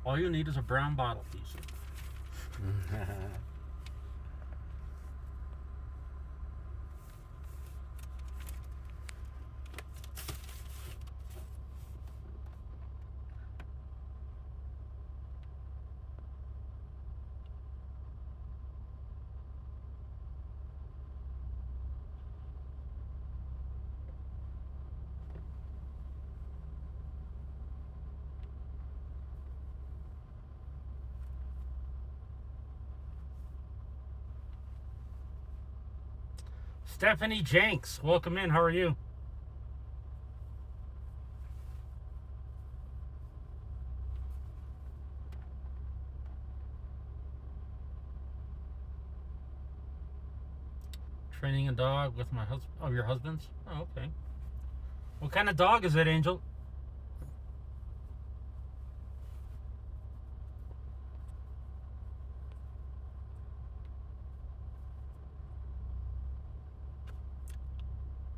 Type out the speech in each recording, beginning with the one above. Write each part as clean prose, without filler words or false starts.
All you need is a brown bottle piece. Stephanie Jenks, welcome in. How are you? Training a dog with my husband. Oh, your husband's? Oh, okay. What kind of dog is it, Angel?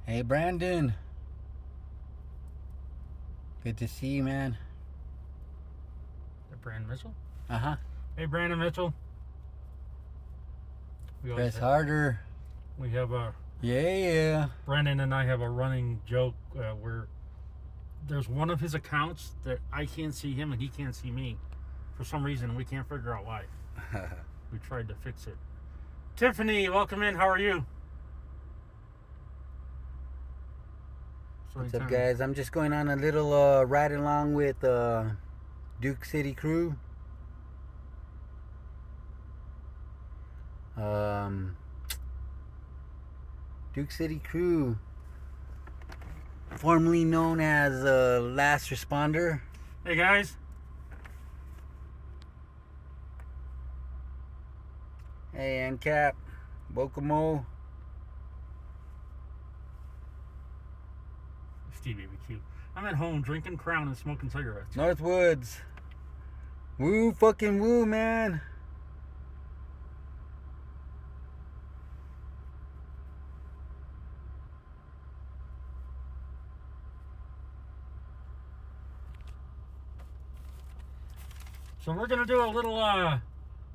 Hey, Brandon. Good to see you, man. Brandon Mitchell? Uh-huh. Hey, Brandon Mitchell. Press harder. We have a... Yeah. Brandon and I have a running joke where there's one of his accounts that I can't see him and he can't see me. For some reason, we can't figure out why. We tried to fix it. Tiffany, welcome in. How are you? What's up, guys? I'm just going on a little ride along with Duke City Crew. Duke City Crew, formerly known as Last Responder. Hey, guys. Hey, NCAP, Bokomo. Steve ABQ. I'm at home drinking Crown and smoking cigarettes. Northwoods. Woo, fucking woo, man. So we're gonna do a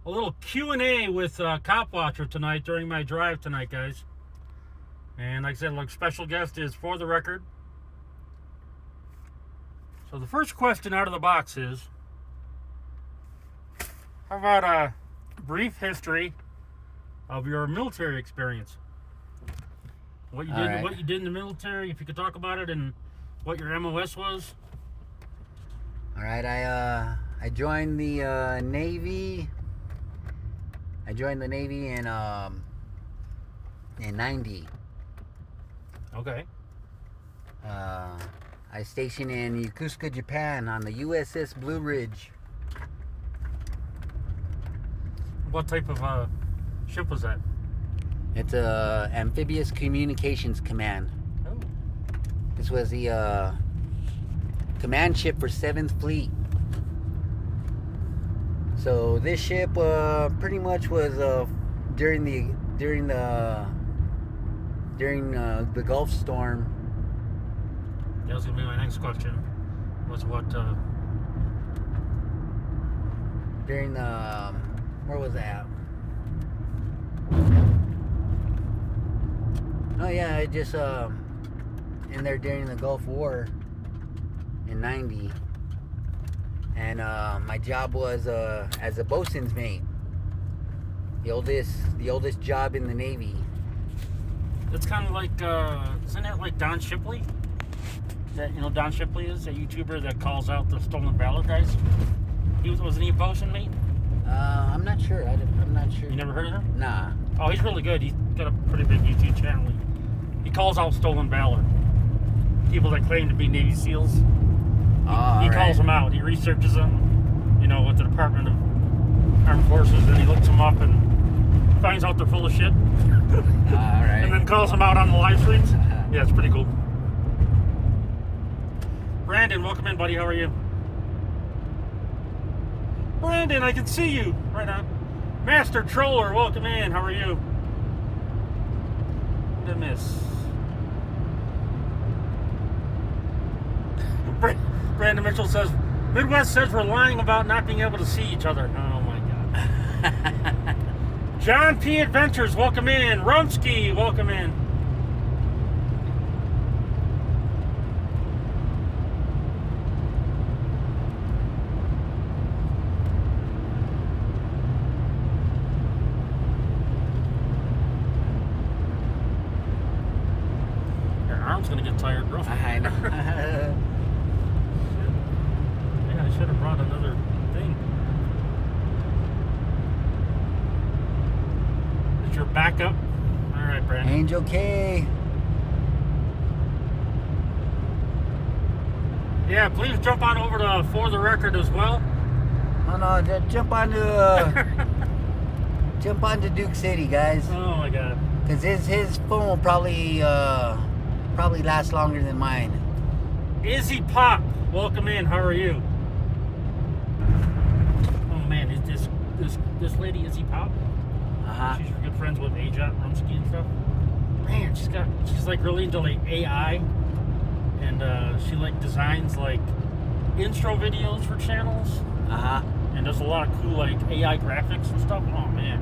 little Q&A with Cop Watcher tonight during my drive tonight, guys. And like I said, special guest is For the Record. So the first question out of the box is, how about a brief history of your military experience? What you did, right. What you did in the military, if you could talk about it, and what your MOS was. All right, I joined the Navy. I joined the Navy in 90. Okay. I stationed in Yokosuka, Japan on the USS Blue Ridge. What type of ship was that? It's a amphibious communications command. Oh. This was the command ship for 7th Fleet. So this ship pretty much was during the Gulf storm. That was gonna be my next question. Was what During the where was that? Oh yeah, I just in there during the Gulf War in 90. And my job was as a bosun's mate. The oldest job in the Navy. It's kind of like isn't it like Don Shipley? That, you know, Don Shipley is a YouTuber that calls out the stolen valor guys. Wasn't he a bosun mate? I'm not sure. I'm not sure. You never heard of him? Nah. Oh, he's really good. He's got a pretty big YouTube channel. He calls out stolen valor. People that claim to be Navy SEALs. He calls them out. He researches them, you know, with the Department of Armed Forces, and he looks them up and finds out they're full of shit. Alright. And then calls them out on the live streams. Yeah, it's pretty cool. Brandon, welcome in, buddy. How are you? Brandon, I can see you. Right on. Master Troller, welcome in. How are you? The miss. Brandon Mitchell says, Midwest says we're lying about not being able to see each other. Oh my God. John P. Adventures, welcome in. Rumsky, welcome in. Your arm's gonna get tired, bro. I know. Yeah, I should have brought another thing. Is your backup? All right, Brandon. Angel K. Yeah, please jump on over to For the Record as well. No, just jump onto Duke City, guys. Oh my God. Cause his phone will probably last longer than mine. Izzy Pop, welcome in. How are you? Oh man, is this lady Izzy Pop? She's good friends with Ajat Rumsky and stuff. Man, she's like really into like AI, and she like designs like intro videos for channels. And does a lot of cool like AI graphics and stuff. Oh man,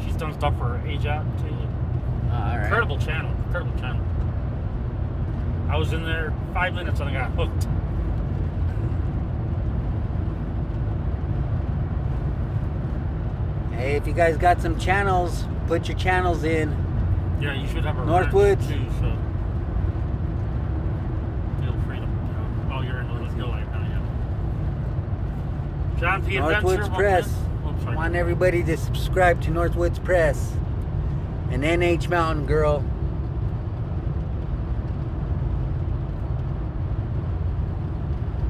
she's done stuff for Ajat too. All right. Incredible channel. I was in there 5 minutes and I got hooked. Hey, if you guys got some channels, put your channels in. Yeah, you should have a Northwoods too, so feel free to, oh, you're in Little Hill right now, yeah. John P. Northwoods Press. I want everybody to subscribe to Northwoods Press. And NH Mountain Girl.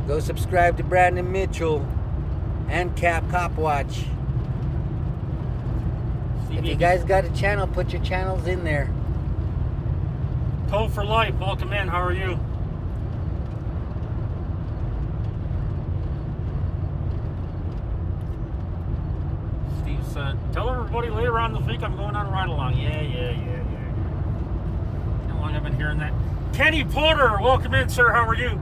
Go subscribe to Brandon Mitchell and Cap Copwatch. If you guys got a channel, put your channels in there. Code for Life, welcome in. How are you? Steve said, tell everybody later on this week I'm going on a ride along. Yeah. How long have I been hearing that? Kenny Porter, welcome in, sir. How are you?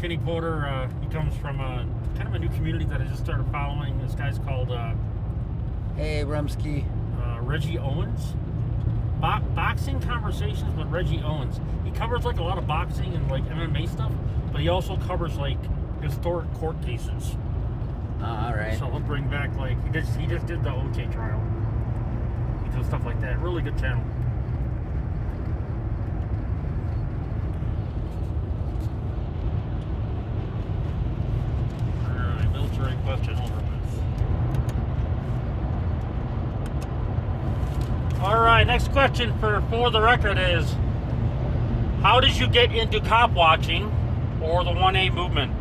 Kenny Porter, he comes from kind of a new community that I just started following. This guy's called Hey, Rumsky. Reggie Owens. Boxing Conversations with Reggie Owens. He covers like a lot of boxing and like MMA stuff, but he also covers like historic court cases. All right. So he'll bring back like he just did the OJ trial. He does stuff like that. Really good channel. Military question over this. All right, next question for the record is, how did you get into cop watching or the 1A movement?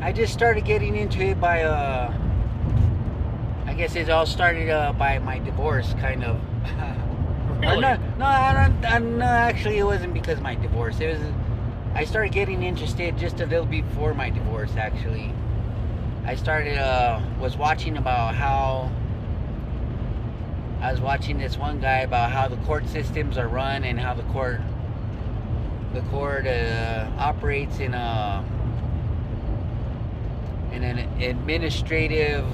I just started getting into it by I guess it all started by my divorce, kind of. Really? No, actually, it wasn't because of my divorce. It was, I started getting interested just a little before my divorce, actually. I started, was watching this one guy about how the court systems are run and how the court operates in an administrative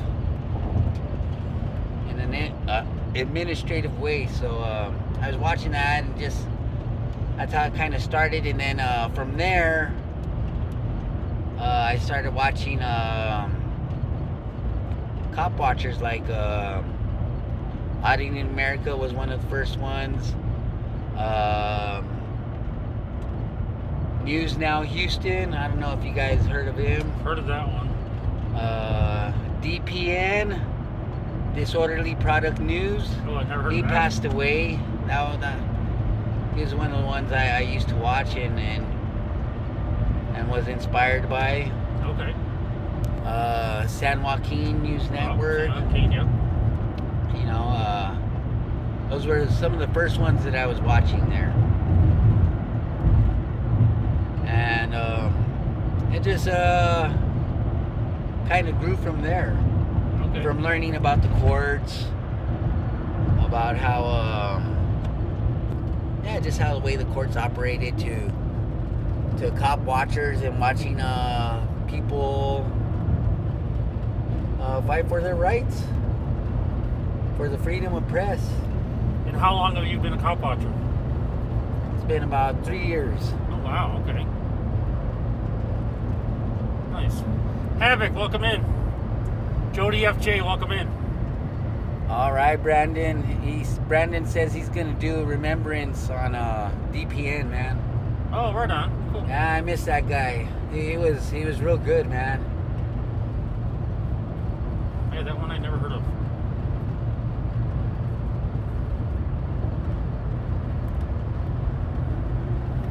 way. So I was watching that, and just that's how it kind of started. And then from there, I started watching cop watchers like Auditing in America was one of the first ones. News Now Houston, I don't know if you guys heard of him. Heard of that one. DPN, Disorderly Product News. Oh, I never heard He of that. passed away. He was one of the ones I used to watch and was inspired by. Okay. San Joaquin News Network. San Joaquin, yep. You know, those were some of the first ones that I was watching there. And it just kind of grew from there. Okay. From learning about the courts, about how, just how the way the courts operated to cop watchers and watching people fight for their rights, for the freedom of press. And how long have you been a cop watcher? It's been about 3 years. Oh, wow. Okay. Nice. Havoc, welcome in. Jody FJ, welcome in. All right, Brandon. Brandon says he's gonna do a remembrance on DPN, man. Oh, right on. Cool. Yeah, I miss that guy. He was real good, man. Yeah, that one I never heard of.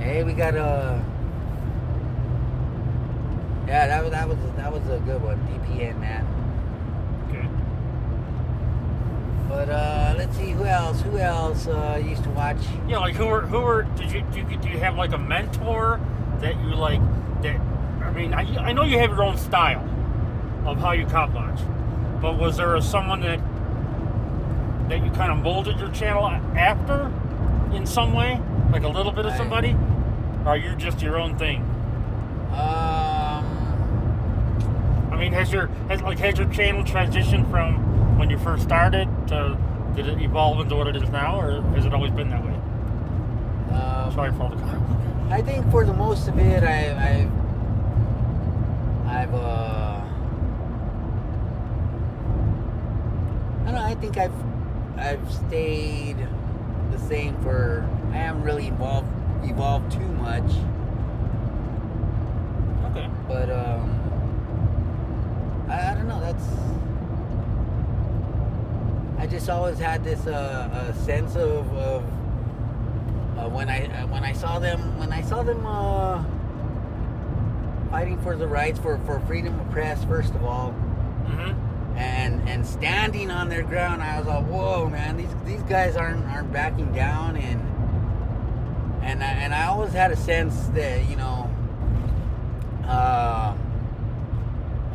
Hey, we got yeah, that was a good one, DPN, man. Okay. But let's see who else used to watch. Yeah, like who were do you have like a mentor that you like that? I mean, I know you have your own style of how you cop watch, but was there someone that you kind of molded your channel after in some way, like a little bit of somebody, or are you just your own thing? I mean, has your channel transitioned from when you first started to, did it evolve into what it is now, or has it always been that way? Sorry for all the comments. I think for the most of it, I've I don't know. I think I've stayed the same for. I haven't really evolved too much. Okay. But I don't know. I just always had this a sense of when I saw them fighting for the rights for freedom of press, first of all, and standing on their ground. I was like, whoa, man, these guys aren't backing down, and I always had a sense that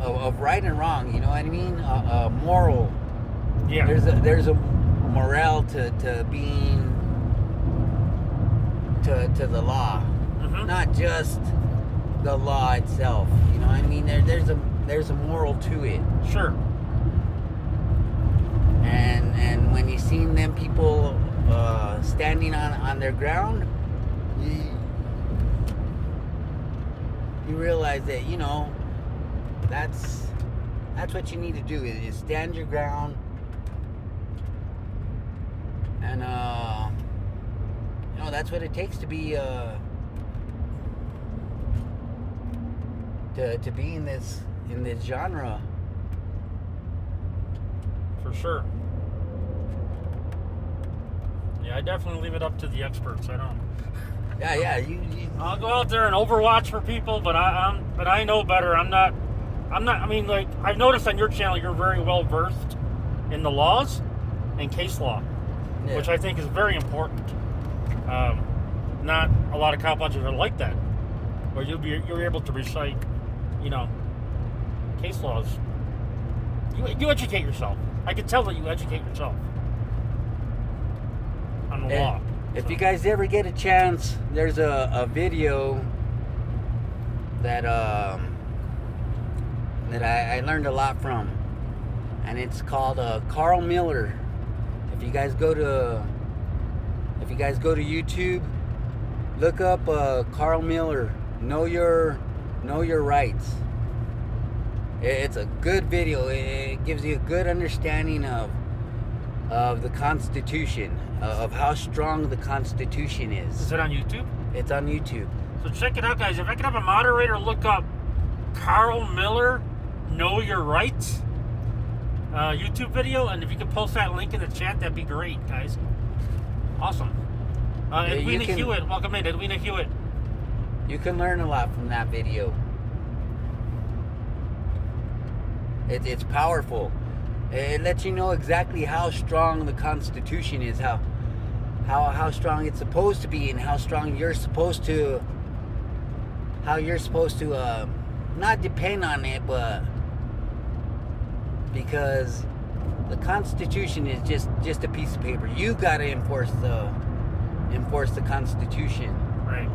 of right and wrong, you know what I mean? Moral. Yeah. There's a morale to being to the law, not just the law itself. You know what I mean? There's a moral to it. Sure. And when you seen them people standing on their ground, you realize that that's what you need to do is stand your ground, and that's what it takes to be to be in this genre. For sure. Yeah, I definitely leave it up to the experts. I don't. Yeah. I'll go out there and overwatch for people, but I know better. I'm not. I mean, like, I've noticed on your channel, you're very well versed in the laws and case law, which I think is very important. Not a lot of cop watchers are like that, where you're able to recite, case laws. You educate yourself. I can tell that you educate yourself on the law. If you guys ever get a chance, there's a video that I learned a lot from, and it's called Carl Miller. If you guys go to YouTube, look up Carl Miller. Know your rights. It's a good video. It gives you a good understanding of the Constitution, of how strong the Constitution is. Is it on YouTube? It's on YouTube. So check it out, guys. If I could have a moderator look up Carl Miller, Know Your Rights YouTube video, and if you could post that link in the chat, that'd be great, guys. Awesome. Edwina Hewitt, welcome in, Edwina Hewitt. You can learn a lot from that video. It's powerful. It lets you know exactly how strong the Constitution is, how strong it's supposed to be, and how strong you're supposed to not depend on it, but because the Constitution is just a piece of paper. You got to enforce the Constitution. Right.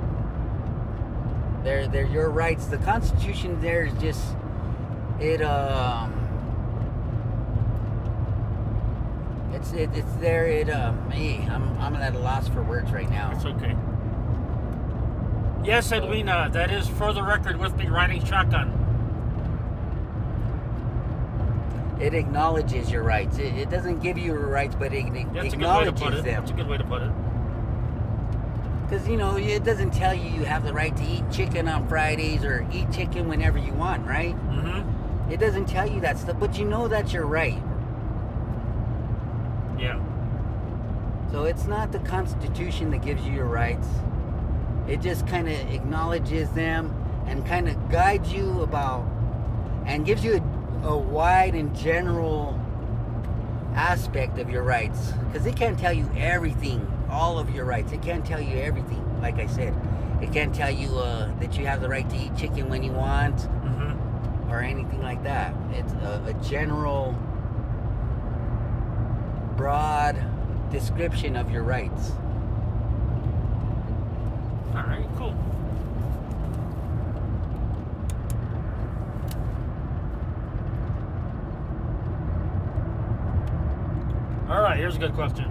They're your rights. The Constitution there is just it's there. I'm at a loss for words right now. It's okay. Yes, Edwina, that is for the record with me riding shotgun. It acknowledges your rights. It doesn't give you your rights, but it acknowledges them. That's a good way to put it. Because, it doesn't tell you have the right to eat chicken on Fridays or eat chicken whenever you want, right? Mm-hmm. It doesn't tell you that stuff, but that's your right. Yeah. So it's not the Constitution that gives you your rights. It just kind of acknowledges them and kind of guides you about and gives you a wide and general aspect of your rights. Because it can't tell you everything, all of your rights. It can't tell you everything, like I said. It can't tell you that you have the right to eat chicken when you want, mm-hmm. or anything like that. It's a general, broad description of your rights. All right, cool. All right, here's a good question.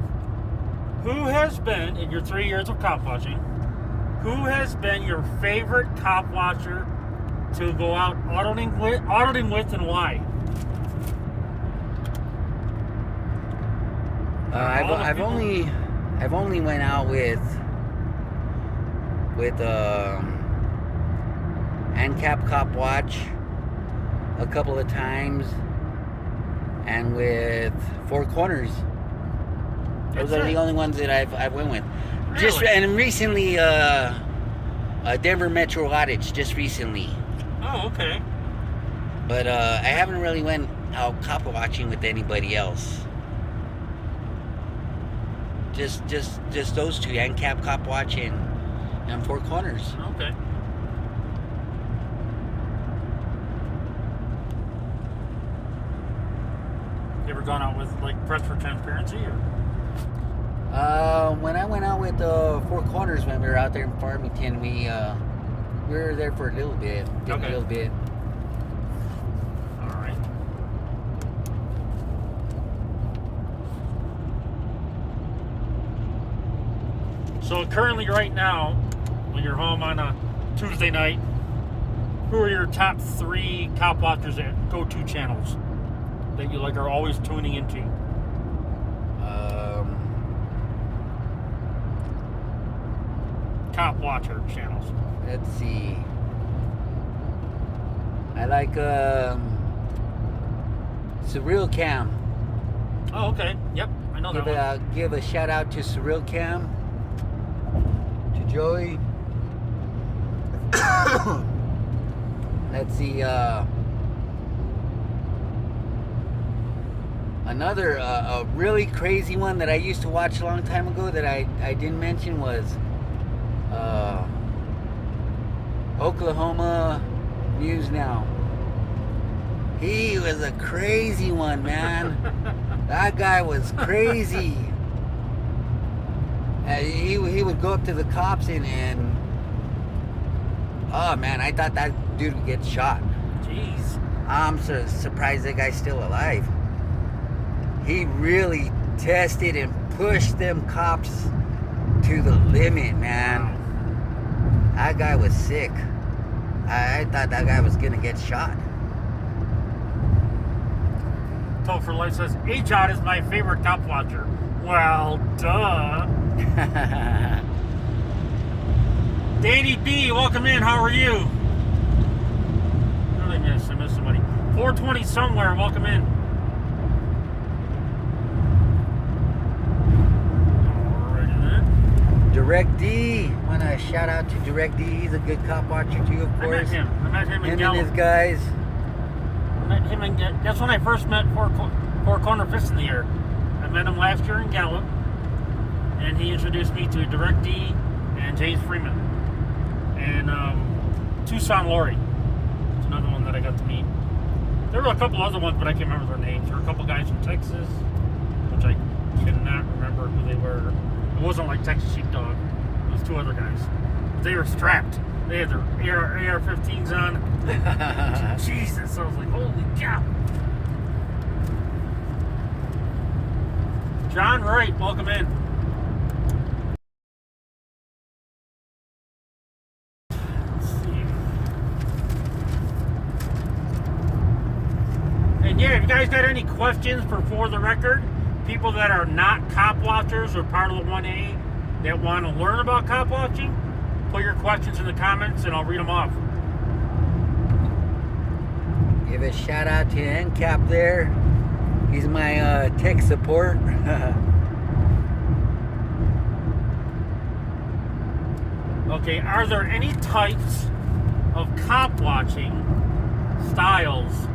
Who has been, in your 3 years of cop watching, who has been your favorite cop watcher to go out auditing with and why? I've only went out with ANCAP Cop Watch a couple of times, and with Four Corners. Those are the only ones that I've went with. Really? And recently, Denver Metro Outage. Just recently. Oh, okay. But I haven't really went out cop watching with anybody else. Just those two, ANCAP Cop Watch and Four Corners. Okay. You ever gone out with Press for Transparency or? When I went out with Four Corners when we were out there in Farmington, we were there for a little bit. Okay. A little bit. All right. So currently, right now, when you're home on a Tuesday night, who are your top 3 cop watchers at go-to channels that you are always tuning into? Cop watcher channels. Let's see. I like Surreal Cam. Oh, okay. Yep, I know that one. Give a shout out to Surreal Cam, to Joey. Let's see. Another a really crazy one that I used to watch a long time ago that I didn't mention was Oklahoma News Now. He was a crazy one, man. That guy was crazy. He would go up to the cops and oh man, I thought that dude would get shot. Jeez. I'm surprised that guy's still alive. He really tested and pushed them cops to the limit, man. Wow. That guy was sick. I thought that guy was gonna get shot. Told for Life says, H-Out is my favorite cop watcher. Well, duh. Danny B, welcome in. How are you? What did I miss? I missed somebody. 420 somewhere. Welcome in. Alrighty then. Direct D. Want to shout out to Direct D. He's a good cop watcher too, of course. I met him in Him Gallup. and his guys. That's when I first met Four Corner Fist in the Air. I met him last year in Gallup, and he introduced me to Direct D and James Freeman. And Tucson Lori. It's another one that I got to meet. There were a couple other ones, but I can't remember their names. There were a couple guys from Texas, which I cannot remember who they were. It wasn't like Texas Sheepdog. It was two other guys. They were strapped. They had their AR-15s on. Jesus, I was like, holy cow. John Wright, welcome in. Let's see. And yeah, if you guys got any questions for the record, people that are not cop watchers or part of the 1A that want to learn about cop watching, put your questions in the comments and I'll read them off. Give a shout out to NCAP there. He's my tech support. Okay, are there any types of cop watching styles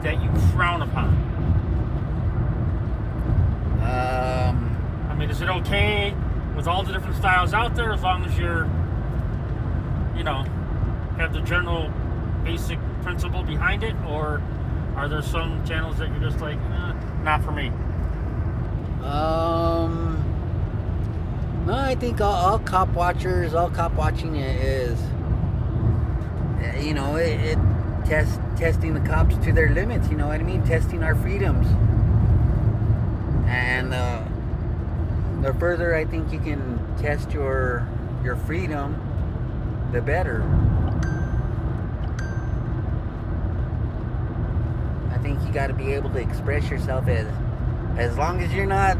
that you frown upon? I mean, is it okay with all the different styles out there as long as you're, you know, have the general basic principle behind it, or are there some channels that you're just like, not for me? No, I think all cop watching is, you know, it testing the cops to their limits. You know what I mean? Testing our freedoms, and the further I think you can test your freedom, the better. I think you got to be able to express yourself as long as you're not,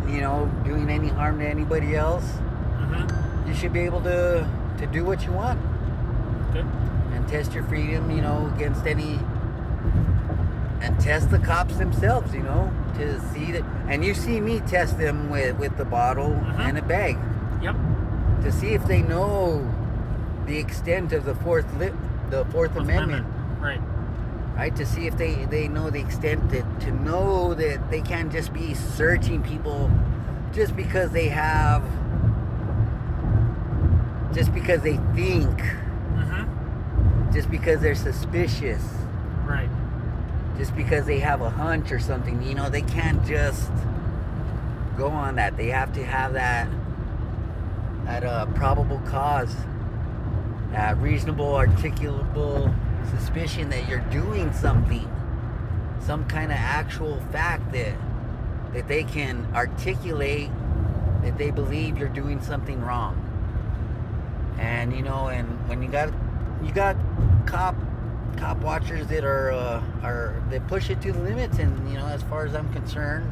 you know, doing any harm to anybody else. Mm-hmm. You should be able to do what you want. Okay. And test your freedom, you know, against any, and test the cops themselves, you know, to see that. And you see me test them with the bottle and a bag. Yep. To see if they know the extent of the Fourth Amendment. Right. Right, to see if they know the extent, to know that they can't just be searching people just because they have, just because they think, just because they're suspicious, right, just because they have a hunch or something. You know, they can't just go on that. They have to have that probable cause, that reasonable, articulable suspicion that you're doing something, some kind of actual fact that they can articulate, that they believe you're doing something wrong. And you know, and when you got cop watchers that are they push it to the limits, and you know, as far as I'm concerned,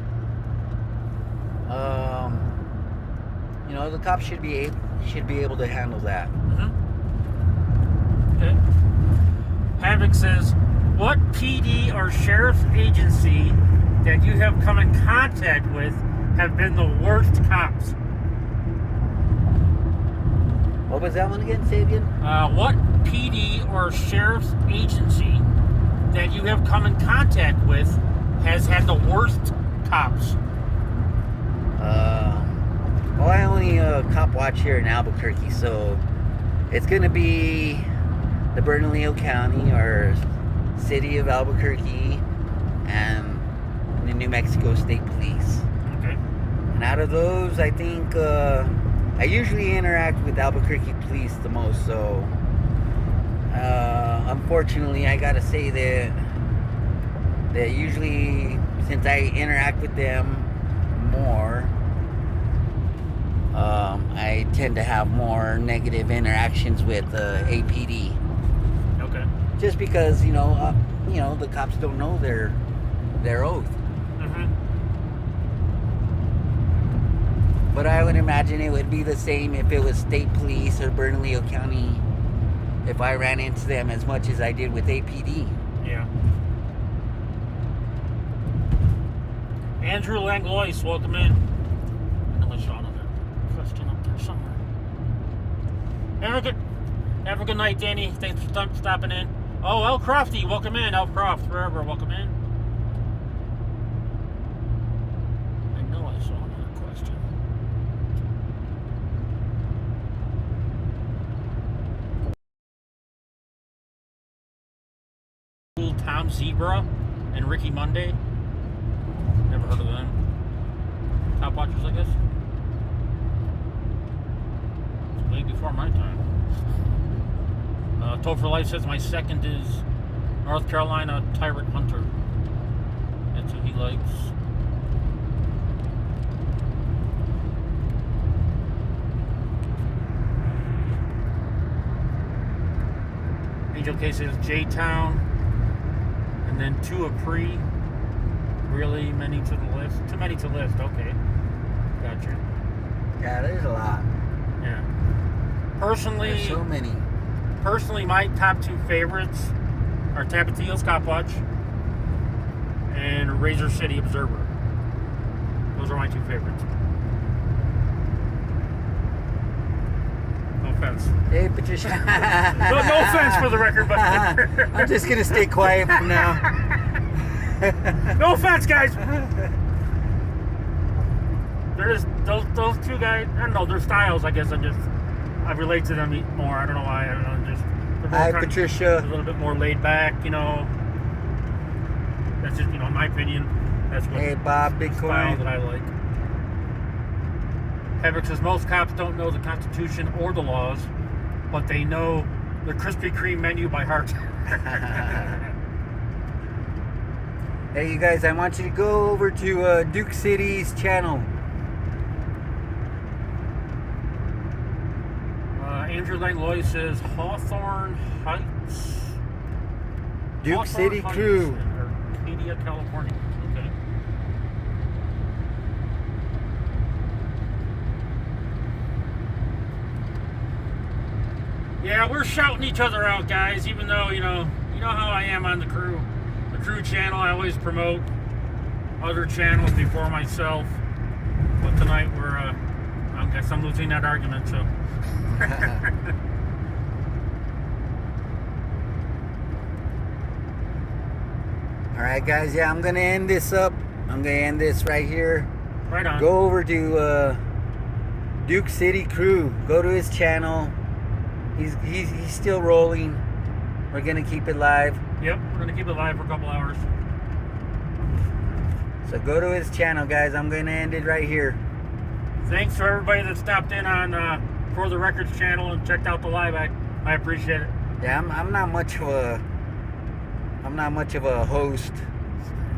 you know, the cops should be able to handle that. Okay. Havoc says, what PD or sheriff's agency that you have come in contact with have been the worst cops? What was that one again, Sabian? What PD or sheriff's agency that you have come in contact with has had the worst cops? Well, I only cop watch here in Albuquerque, so it's going to be the Bernalillo County or City of Albuquerque and the New Mexico State Police. Okay. And out of those, I think I usually interact with Albuquerque Police the most. So unfortunately, I gotta say that usually, since I interact with them more, I tend to have more negative interactions with APD. Okay. Just because you know the cops don't know their oath. But I would imagine it would be the same if it was state police or Bernalillo County. If I ran into them as much as I did with APD. Yeah. Andrew Langlois, welcome in. I'm gonna show another question up there somewhere. Have a good night, Danny. Thanks for stopping in. Oh, El Crofty, welcome in. El Croft, wherever, welcome in. I know I saw another question. Old Tom Zebra and Ricky Monday. Never heard of them. Top watchers, I guess. It's way before my time. Toad for Life says my second is North Carolina Tyrant Hunter. That's who he likes. Angel K says J-Town, and then two Apri. Really many to the list. Too many to list. Okay, gotcha. Yeah, there's a lot. Yeah. Personally, There's so many. Personally, my top two favorites are Tapatio's Copwatch and Razor City Observer. Those are my two favorites. No offense. Hey, Patricia. No offense for the record, but I'm just gonna stay quiet from now. no offense, guys. They're just those two guys. I don't know their styles. I guess I relate to them more. I don't know why. I don't know. Hi, Patricia. A little bit more laid back, you know. That's just, in my opinion. That's what Hey, Bob, the style Bitcoin. that I like. Havoc says most cops don't know the Constitution or the laws, but they know the Krispy Kreme menu by heart. Hey, you guys, I want you to go over to Duke City's channel. Andrew Langlois says Hawthorne Heights. Duke Hawthorne City Heights Crew. in Arcadia, California. Okay. Yeah, we're shouting each other out, guys. Even though you know how I am on the crew channel. I always promote other channels before myself. But tonight I guess I'm losing that argument. So. Alright guys, yeah, I'm gonna end this up. I'm gonna end this right here. Right on. Go over to Duke City Crew. Go to his channel. He's still rolling. We're gonna keep it live. Yep, we're gonna keep it live for a couple hours. So go to his channel, guys. I'm gonna end it right here. Thanks to everybody that stopped in on For the Records channel and checked out the live. I appreciate it. Yeah, I'm not much of a host.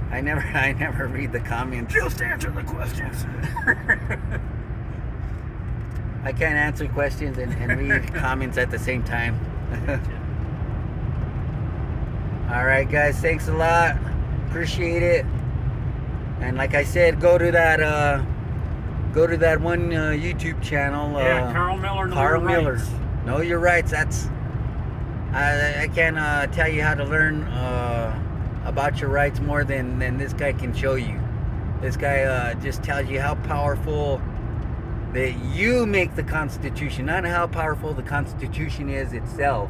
I never read the comments. Just answer the questions. I can't answer questions and read comments at the same time. All right, guys. Thanks a lot. Appreciate it. And like I said, go to that one YouTube channel. Yeah, Carl Miller. Carl Miller. Know your rights. That's I can't tell you how to learn about your rights more than this guy can show you. This guy just tells you how powerful that you make the Constitution, not how powerful the Constitution is itself,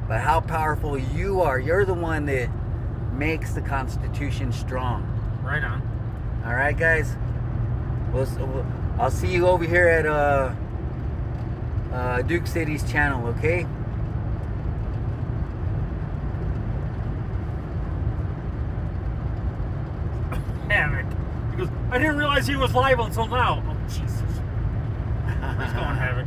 but how powerful you are. You're the one that makes the Constitution strong. Right on. All right, guys. I'll see you over here at Duke City's channel, okay? Havoc. He goes, I didn't realize he was live until now. Oh, Jesus. He's going Havoc.